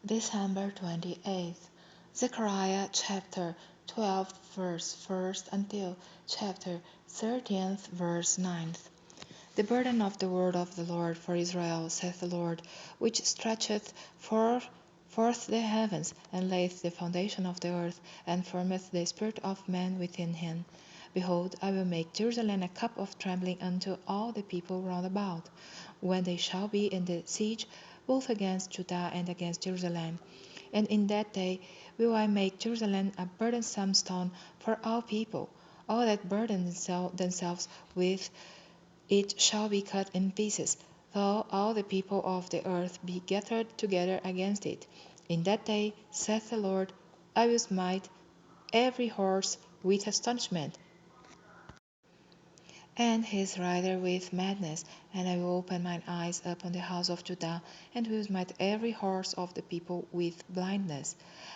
December 28th, Zechariah chapter 12, verse 1st until chapter 13th, verse 9th. The burden of the word of the Lord for Israel, saith the Lord, which stretcheth forth the heavens, and layeth the foundation of the earth, and formeth the spirit of man within him. Behold, I will make Jerusalem a cup of trembling unto all the people round about, when they shall be in the siege, both against Judah and against Jerusalem. And in that day will I make Jerusalem a burdensome stone for all people. All that burden themselves with it shall be cut in pieces, though all the people of the earth be gathered together against it. In that day, saith the Lord, I will smite every horse with astonishment, and his rider with madness, and I will open mine eyes upon the house of Judah, and will smite every horse of the people with blindness.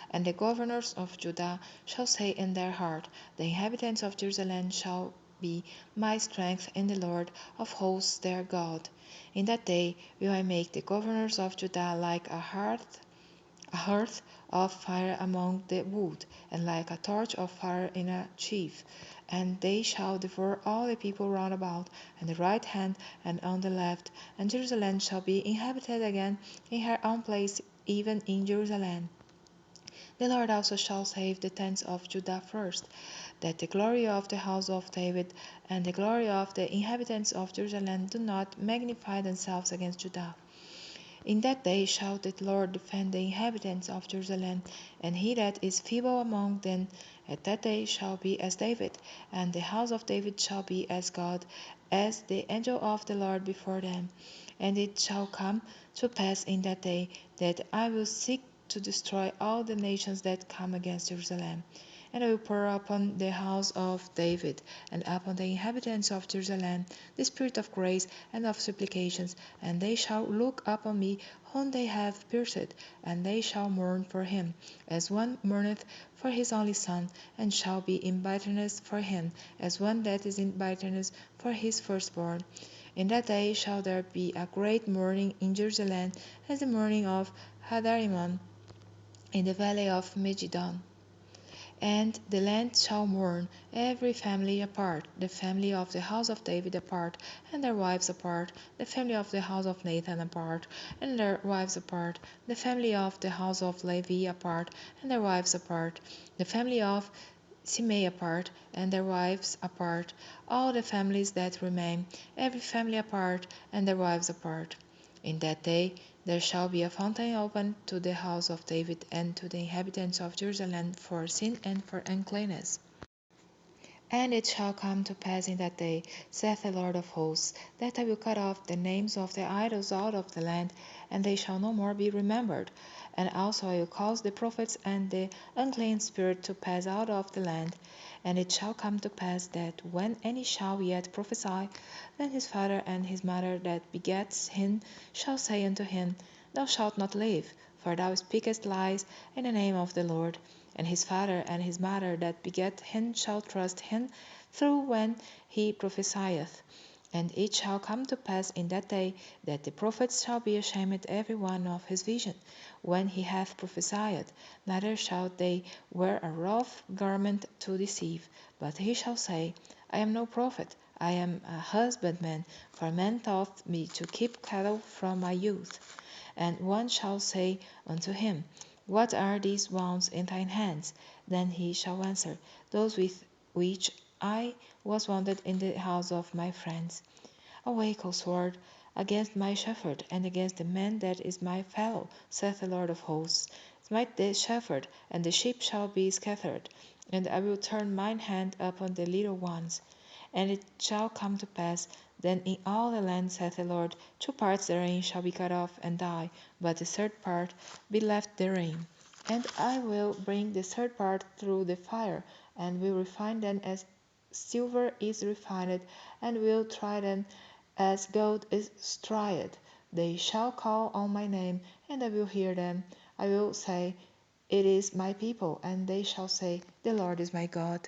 And the governors of Judah shall say in their heart, the inhabitants of Jerusalem shall be my strength in the Lord of hosts their God. In that day will I make the governors of Judah like a hearth of fire among the wood, and like a torch of fire in a sheaf. And they shall devour all the people round about, on the right hand and on the left. And Jerusalem shall be inhabited again in her own place, even in Jerusalem. The Lord also shall save the tents of Judah first, that the glory of the house of David and the glory of the inhabitants of Jerusalem do not magnify themselves against Judah. In that day shall the Lord defend the inhabitants of Jerusalem, and he that is feeble among them at that day shall be as David, and the house of David shall be as God, as the angel of the Lord before them. And it shall come to pass in that day that I will seek to destroy all the nations that come against Jerusalem. And I will pour upon the house of David and upon the inhabitants of Jerusalem the spirit of grace and of supplications, and they shall look upon me whom they have pierced, and they shall mourn for him, as one mourneth for his only son, and shall be in bitterness for him, as one that is in bitterness for his firstborn. In that day shall there be a great mourning in Jerusalem, as the mourning of Hadarimon in the valley of Megiddo. And the land shall mourn, every family apart, the family of the house of David apart, and their wives apart, the family of the house of Nathan apart, and their wives apart, the family of the house of Levi apart, and their wives apart, the family of Simei apart, and their wives apart, all the families that remain, every family apart, and their wives apart. In that day there shall be a fountain opened to the house of David and to the inhabitants of Jerusalem for sin and for uncleanness. And it shall come to pass in that day, saith the Lord of hosts, that I will cut off the names of the idols out of the land, and they shall no more be remembered. And also I will cause the prophets and the unclean spirit to pass out of the land. And it shall come to pass that when any shall yet prophesy, then his father and his mother that begets him shall say unto him, Thou shalt not live, for thou speakest lies in the name of the Lord. And his father and his mother that beget him shall trust him through when he prophesieth. And it shall come to pass in that day that the prophets shall be ashamed every one of his vision, when he hath prophesied, neither shall they wear a rough garment to deceive. But he shall say, I am no prophet, I am a husbandman, for men taught me to keep cattle from my youth. And one shall say unto him, What are these wounds in thine hands? Then he shall answer, Those with which I was wounded in the house of my friends. Awake, O sword, against my shepherd, and against the man that is my fellow, saith the Lord of hosts. Smite the shepherd, and the sheep shall be scattered, and I will turn mine hand upon the little ones. And it shall come to pass, then in all the land, saith the Lord, 2 parts therein shall be cut off and die, but the third part be left therein. And I will bring the third part through the fire, and will refine them as silver is refined, and will try them as gold is tried. They shall call on my name, and I will hear them. I will say, It is my people, and they shall say, The Lord is my God.